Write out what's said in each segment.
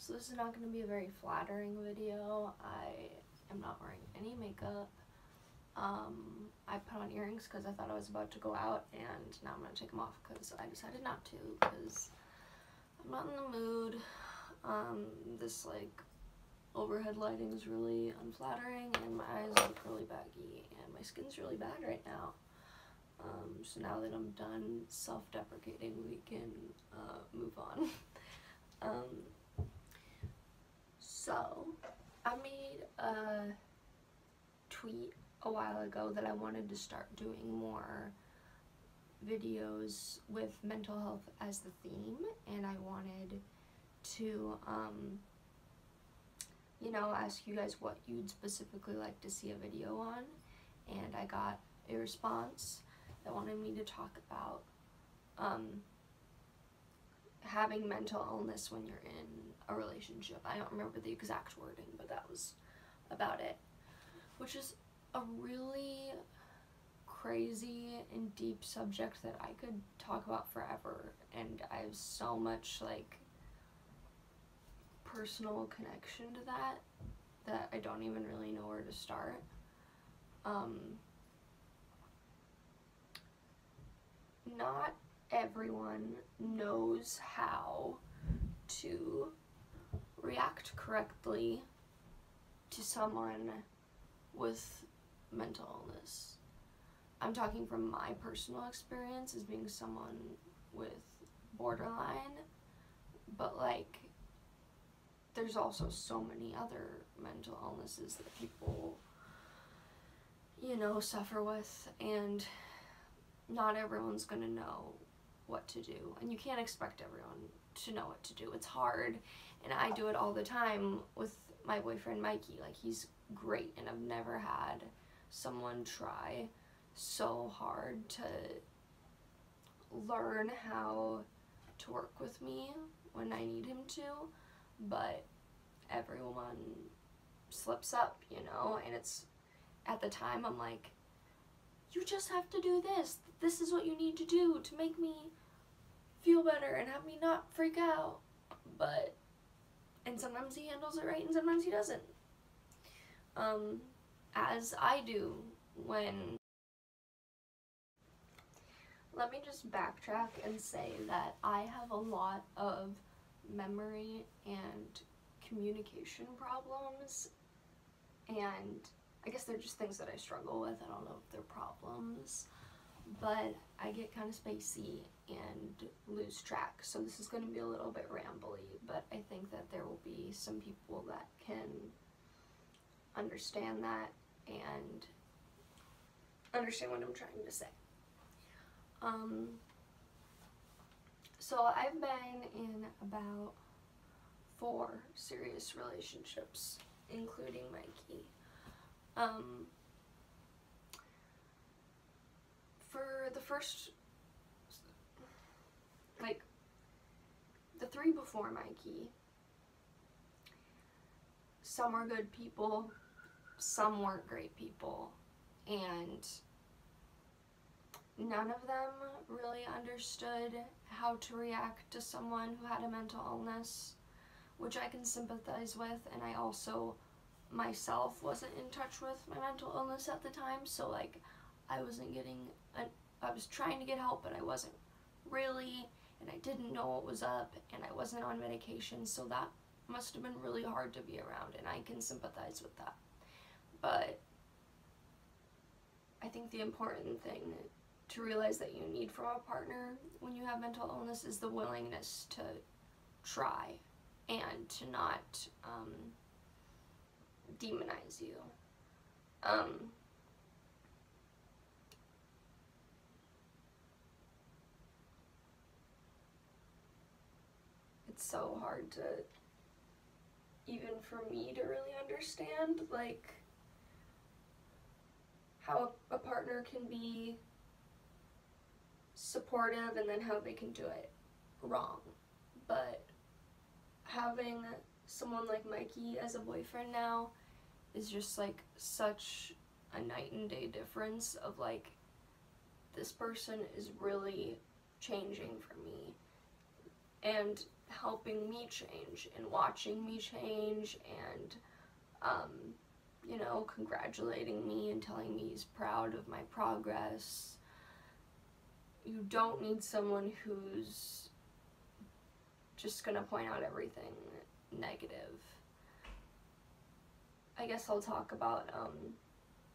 So this is not going to be a very flattering video. I am not wearing any makeup. I put on earrings because I thought I was about to go out, and now I'm going to take them off because I decided not to because I'm not in the mood. This like overhead lighting is really unflattering, and my eyes look really baggy, and my skin's really bad right now. So now that I'm done self-deprecating, we can move on. So I made a tweet a while ago that I wanted to start doing more videos with mental health as the theme, and I wanted to you know, ask you guys what you'd specifically like to see a video on, and I got a response that wanted me to talk about having mental illness when you're in a relationship. I don't remember the exact wording, but that was about it, which is a really crazy and deep subject that I could talk about forever, and I have so much like personal connection to that I don't even really know where to start. Not everyone knows how to react correctly to someone with mental illness. I'm talking from my personal experience as being someone with borderline, but like there's also so many other mental illnesses that people, you know, suffer with, and not everyone's gonna know what to do, and you can't expect everyone to know what to do. It's hard, and I do it all the time with my boyfriend Mikey. Like, he's great, and I've never had someone try so hard to learn how to work with me when I need him to, but everyone slips up, you know, and it's, at the time I'm like, you just have to do this. This is what you need to do to make me feel better and have me not freak out. But, and sometimes he handles it right and sometimes he doesn't. As I do when... Let me just backtrack and say that I have a lot of memory and communication problems, and I guess they're just things that I struggle with. I don't know if they're problems, but I get kind of spacey and lose track, so this is going to be a little bit rambly, but I think that there will be some people that can understand that and understand what I'm trying to say. So I've been in about 4 serious relationships, including Mikey. For the first, like, the 3 before Mikey, some were good people, some weren't great people, and none of them really understood how to react to someone who had a mental illness, which I can sympathize with, and I also myself wasn't in touch with my mental illness at the time, so like I was trying to get help, but I wasn't really, and I didn't know what was up, and I wasn't on medication, so that must have been really hard to be around, and I can sympathize with that. But I think the important thing to realize that you need from a partner when you have mental illness is the willingness to try and to not demonize you. It's so hard to, even for me to really understand, like, how a partner can be supportive and then how they can do it wrong. But having someone like Mikey as a boyfriend now is just like such a night and day difference of like, this person is really changing for me. And helping me change and watching me change and, you know, congratulating me and telling me he's proud of my progress. You don't need someone who's just gonna point out everything negative. I guess I'll talk about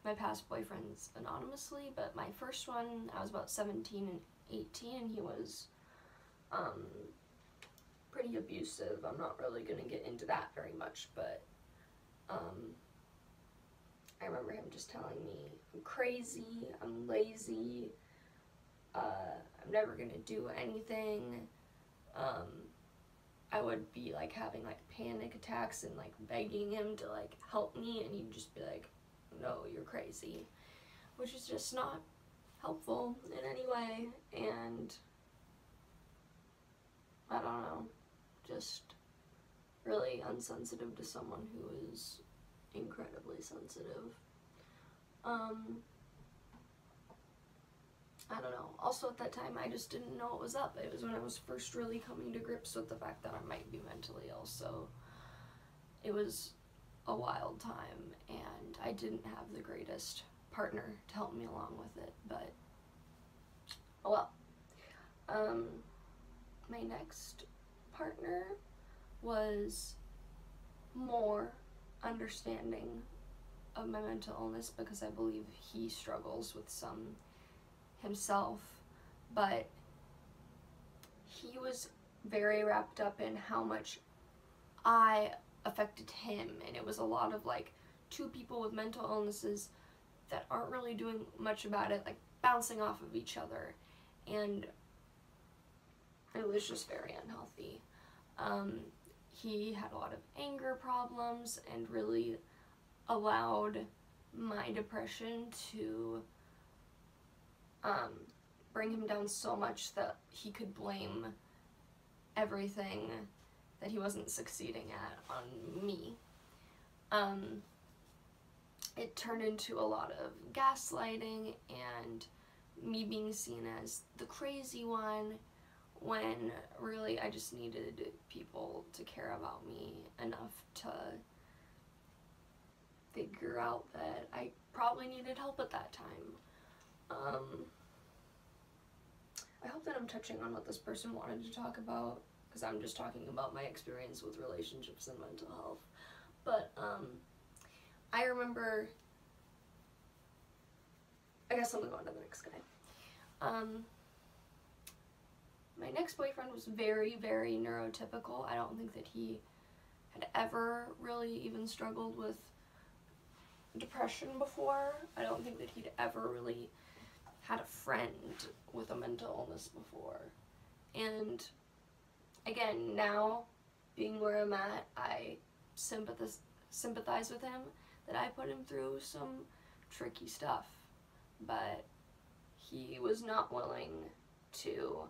my past boyfriends anonymously, but my first one, I was about 17 and 18, and he was pretty abusive. I'm not really gonna get into that very much, but I remember him just telling me I'm crazy, I'm lazy, I'm never gonna do anything. I would be like having like panic attacks and like begging him to like help me, and he'd just be like, no, you're crazy, which is just not helpful in any way. And I don't know, just really unsensitive to someone who is incredibly sensitive. I don't know. Also at that time, I just didn't know what was up. It was when I was first really coming to grips with the fact that I might be mentally ill, so it was a wild time, and I didn't have the greatest partner to help me along with it, but oh well. My next partner was more understanding of my mental illness because I believe he struggles with some himself, but he was very wrapped up in how much I affected him, and it was a lot of like two people with mental illnesses that aren't really doing much about it, like bouncing off of each other, and it was just very unhealthy. He had a lot of anger problems and really allowed my depression to bring him down so much that he could blame everything that he wasn't succeeding at on me. It turned into a lot of gaslighting and me being seen as the crazy one, when really I just needed people to care about me enough to figure out that I probably needed help at that time. I hope that I'm touching on what this person wanted to talk about, because I'm just talking about my experience with relationships and mental health. But I remember, I guess I'm gonna go on to the next guy. My next boyfriend was very, very neurotypical. I don't think that he had ever really even struggled with depression before. I don't think that he'd ever really had a friend with a mental illness before. And again, now, being where I'm at, I sympathize with him, that I put him through some tricky stuff. But he was not willing to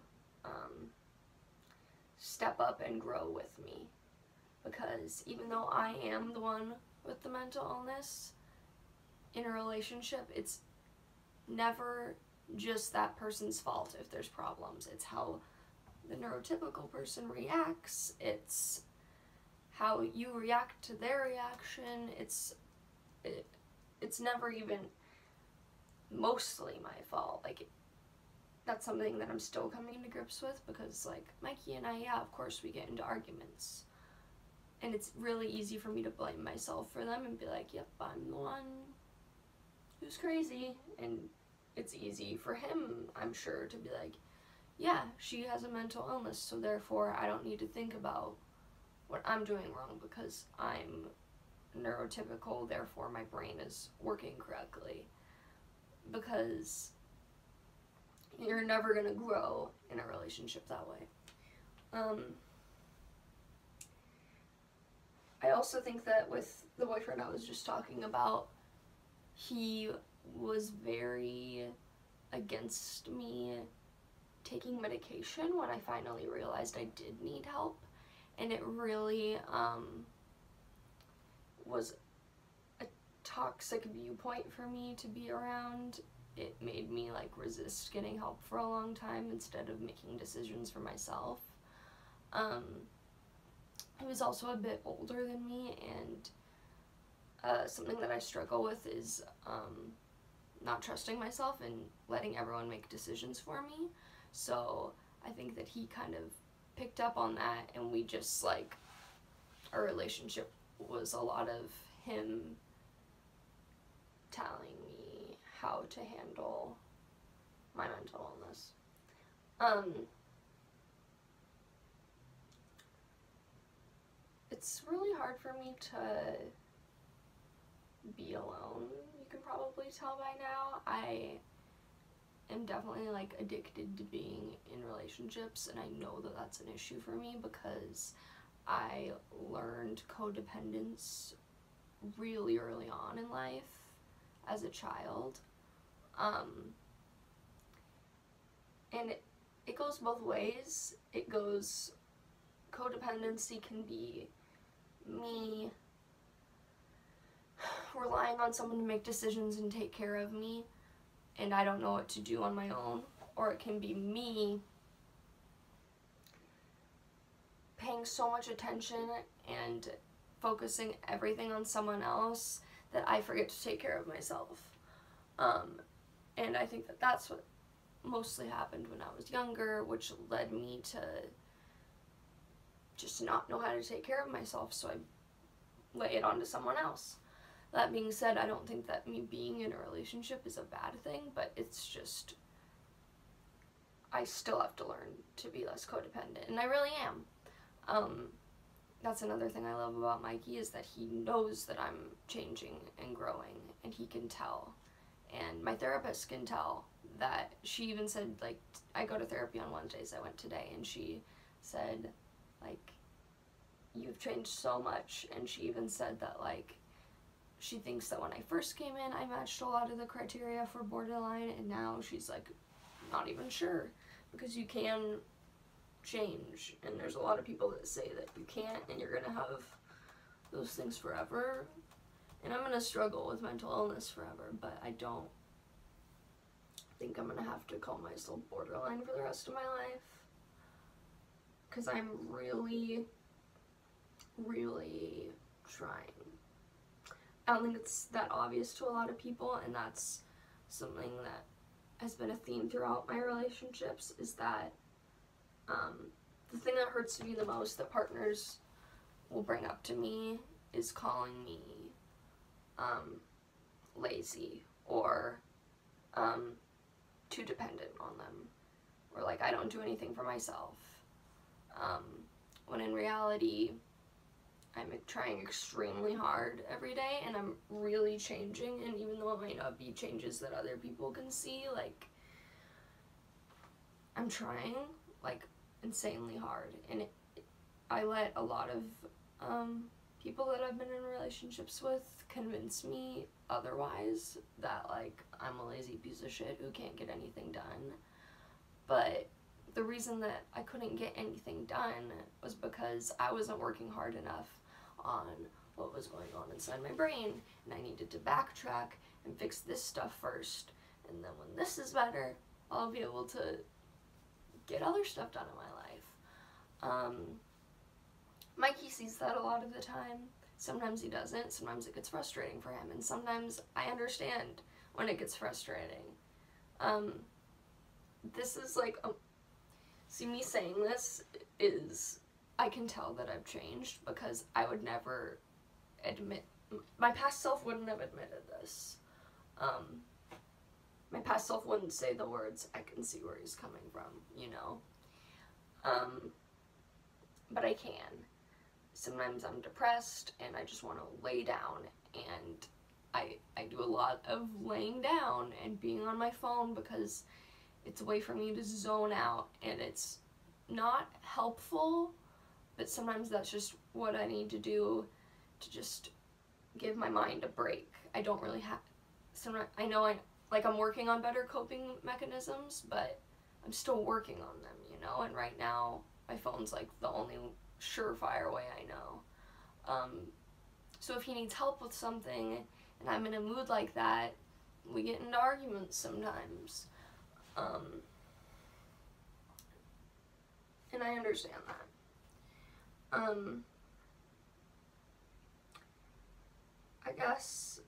step up and grow with me, because even though I am the one with the mental illness in a relationship, it's never just that person's fault if there's problems. It's how the neurotypical person reacts, it's how you react to their reaction. It's never even mostly my fault. Like, that's something that I'm still coming to grips with, because like Mikey and I, yeah, of course we get into arguments, and it's really easy for me to blame myself for them and be like, yep, I'm the one who's crazy. And it's easy for him, I'm sure, to be like, yeah, she has a mental illness, so therefore I don't need to think about what I'm doing wrong because I'm neurotypical, therefore my brain is working correctly. Because you're never gonna grow in a relationship that way. I also think that with the boyfriend I was just talking about, he was very against me taking medication when I finally realized I did need help, and it really was a toxic viewpoint for me to be around. It made me like resist getting help for a long time instead of making decisions for myself. he was also a bit older than me, and something that I struggle with is not trusting myself and letting everyone make decisions for me. So I think that he kind of picked up on that, and we just, like, our relationship was a lot of him telling me how to handle my mental illness. It's really hard for me to be alone. You can probably tell by now. I am definitely, like, addicted to being in relationships, and I know that that's an issue for me because I learned codependence really early on in life as a child. And it goes both ways. It goes, codependency can be me relying on someone to make decisions and take care of me, and I don't know what to do on my own. Or it can be me paying so much attention and focusing everything on someone else that I forget to take care of myself. And I think that that's what mostly happened when I was younger, which led me to just not know how to take care of myself, so I lay it onto someone else. That being said, I don't think that me being in a relationship is a bad thing, but it's just, I still have to learn to be less codependent, and I really am. That's another thing I love about Mikey, is that he knows that I'm changing and growing, and he can tell. And my therapist can tell that. She even said, like, I go to therapy on Wednesdays, I went today, and she said, like, you've changed so much. And she even said that, like, she thinks that when I first came in, I matched a lot of the criteria for borderline, and now she's, like, not even sure, because you can change, and there's a lot of people that say that you can't, and you're gonna have those things forever, and I'm gonna struggle with mental illness forever, but I don't think I'm gonna have to call myself borderline for the rest of my life, because I'm really, really trying. I don't think it's that obvious to a lot of people, and that's something that has been a theme throughout my relationships, is that the thing that hurts me the most that partners will bring up to me is calling me lazy, or too dependent on them, or like I don't do anything for myself, when in reality I'm trying extremely hard every day, and I'm really changing, and even though it might not be changes that other people can see, like, I'm trying, like, insanely hard, and I let a lot of people that I've been in relationships with convince me otherwise, that, like, I'm a lazy piece of shit who can't get anything done. But the reason that I couldn't get anything done was because I wasn't working hard enough on what was going on inside my brain, and I needed to backtrack and fix this stuff first, and then when this is better, I'll be able to get other stuff done in my life. Mikey sees that a lot of the time. Sometimes he doesn't. Sometimes it gets frustrating for him, and sometimes I understand when it gets frustrating. This is like, see, me saying this is, I can tell that I've changed, because I would never admit, my past self wouldn't have admitted this. My past self wouldn't say the words, I can see where he's coming from, you know? But I can. Sometimes I'm depressed and I just want to lay down, and I do a lot of laying down and being on my phone, because it's a way for me to zone out, and it's not helpful, but sometimes that's just what I need to do to just give my mind a break. I don't really have, I know I'm working on better coping mechanisms, but I'm still working on them, you know, and right now my phone's like the only surefire way I know. So if he needs help with something and I'm in a mood like that, we get into arguments sometimes. And I understand that. I guess,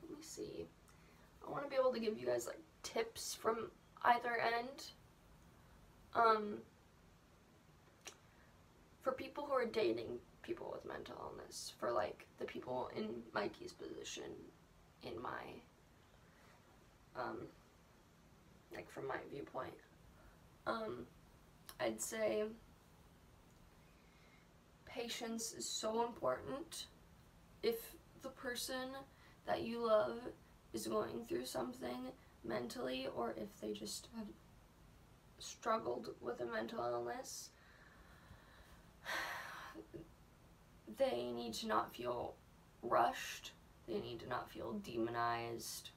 let me see. I want to be able to give you guys like tips from either end. For people who are dating people with mental illness, for like the people in Mikey's position, in my, like from my viewpoint, I'd say patience is so important. If the person that you love is going through something mentally, or if they just have struggled with a mental illness, they need to not feel rushed, they need to not feel demonized,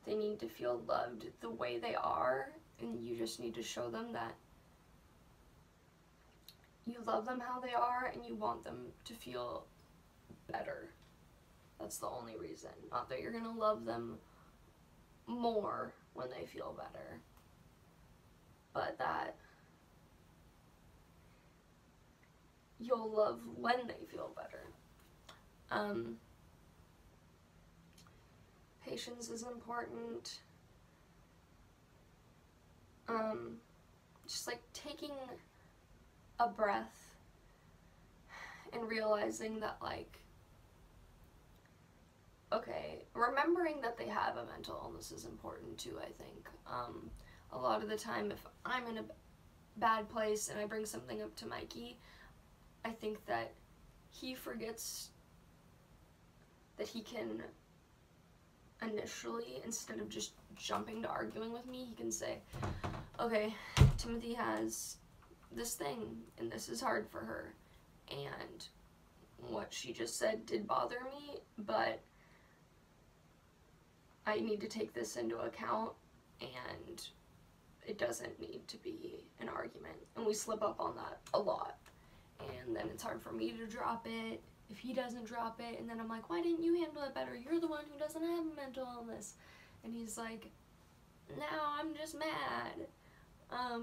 they need to feel loved the way they are, and you just need to show them that you love them how they are and you want them to feel better. That's the only reason. Not that you're gonna love them more when they feel better, but that you'll love when they feel better. Patience is important. Just like taking a breath and realizing that, like, okay, remembering that they have a mental illness is important too, I think. A lot of the time, if I'm in a bad place and I bring something up to Mikey, I think that he forgets that he can initially, instead of just jumping to arguing with me, he can say, okay, Timothy has this thing and this is hard for her, and what she just said did bother me, but I need to take this into account, and it doesn't need to be an argument. And we slip up on that a lot, and then it's hard for me to drop it if he doesn't drop it, and then I'm like, why didn't you handle it better? You're the one who doesn't have a mental illness. And he's like, now I'm just mad. I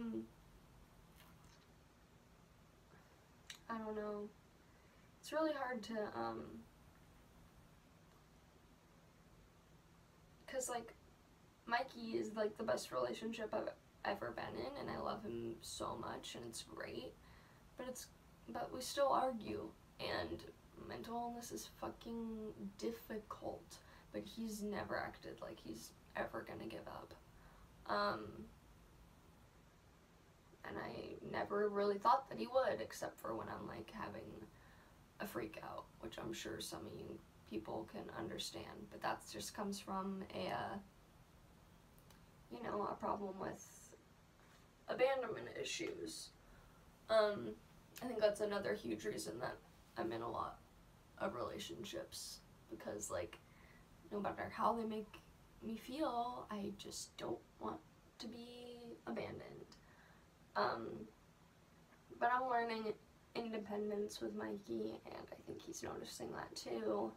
don't know. It's really hard to, cause like, Mikey is like the best relationship I've ever been in, and I love him so much, and it's great, but we still argue, and mental illness is fucking difficult, but he's never acted like he's ever gonna give up. And I never really thought that he would, except for when I'm like having a freak out, which I'm sure some of you people can understand, but that just comes from a, you know, a problem with abandonment issues. I think that's another huge reason that I'm in a lot of relationships, because like, no matter how they make me feel, I just don't want to be abandoned. But I'm learning independence with Mikey, and I think he's noticing that too.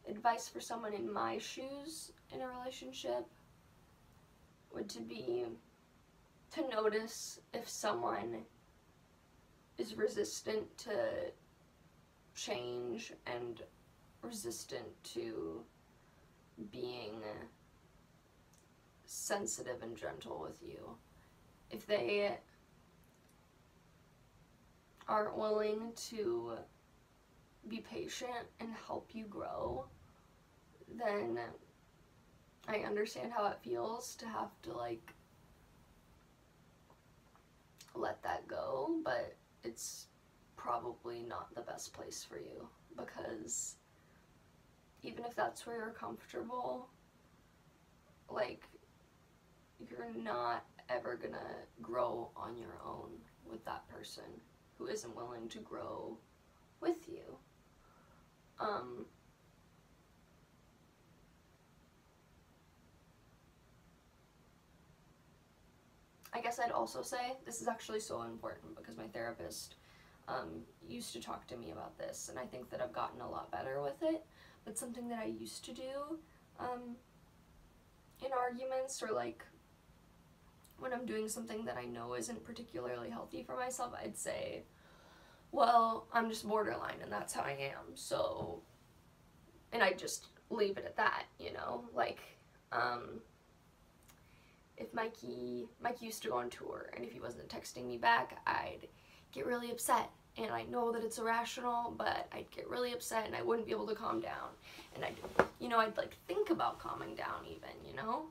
Advice for someone in my shoes in a relationship would be to notice if someone is resistant to change and resistant to being sensitive and gentle with you. If they aren't willing to be patient and help you grow, then I understand how it feels to have to like let that go, but it's probably not the best place for you, because even if that's where you're comfortable, like, you're not ever gonna grow on your own with that person who isn't willing to grow with you. I guess I'd also say, this is actually so important because my therapist used to talk to me about this, and I think that I've gotten a lot better with it, but something that I used to do in arguments, or like when I'm doing something that I know isn't particularly healthy for myself, I'd say, well, I'm just borderline and that's how I am, so, and I just leave it at that, you know, like, if Mikey used to go on tour, and if he wasn't texting me back, I'd get really upset, and I know that it's irrational, but I'd get really upset, and I wouldn't be able to calm down, and I'd like think about calming down even, you know,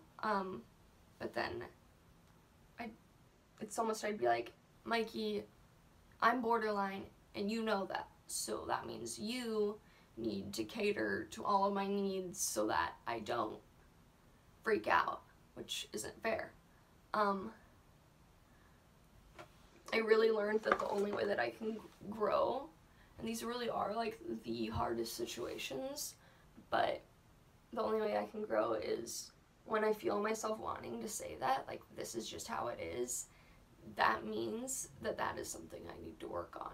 but then I'd be like, Mikey, I'm borderline, and you know that, so that means you need to cater to all of my needs so that I don't freak out, which isn't fair. I really learned that the only way that I can grow, and these really are like the hardest situations, but the only way I can grow is when I feel myself wanting to say that, like, this is just how it is. That means that that is something I need to work on.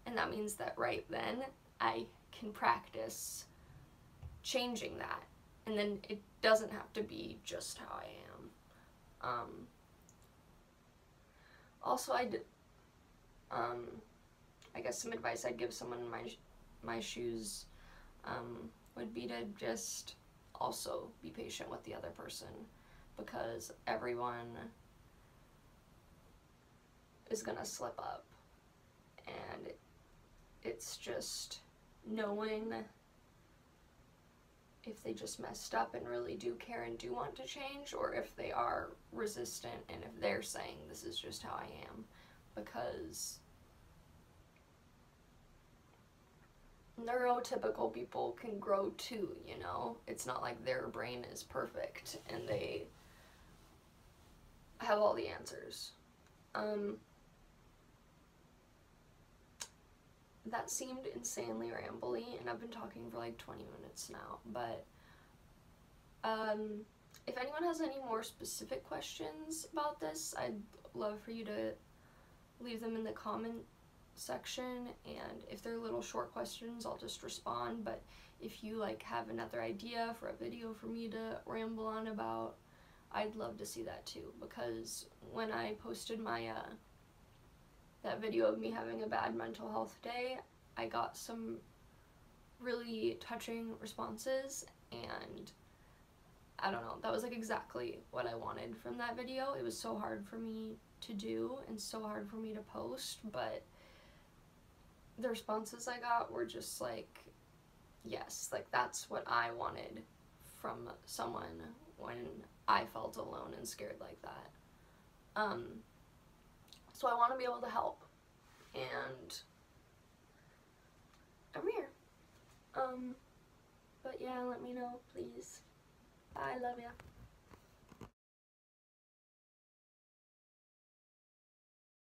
And that means that right then I can practice changing that. And then it doesn't have to be just how I am. Also, I guess some advice I'd give someone in my shoes would be to just also be patient with the other person, because everyone is gonna slip up, and it's just knowing if they just messed up and really do care and do want to change, or if they are resistant and if they're saying this is just how I am, because neurotypical people can grow too, you know? It's not like their brain is perfect and they have all the answers. That seemed insanely rambly, and I've been talking for like 20 minutes now, but if anyone has any more specific questions about this, I'd love for you to leave them in the comment section, and if they're little short questions, I'll just respond. But if you like have another idea for a video for me to ramble on about, I'd love to see that too, because when I posted my that video of me having a bad mental health day, I got some really touching responses, and I don't know, that was like exactly what I wanted from that video. It was so hard for me to do and so hard for me to post, but the responses I got were just like, yes, like that's what I wanted from someone when I felt alone and scared like that. So I want to be able to help, and I'm here. But yeah, let me know, please. Bye, love ya.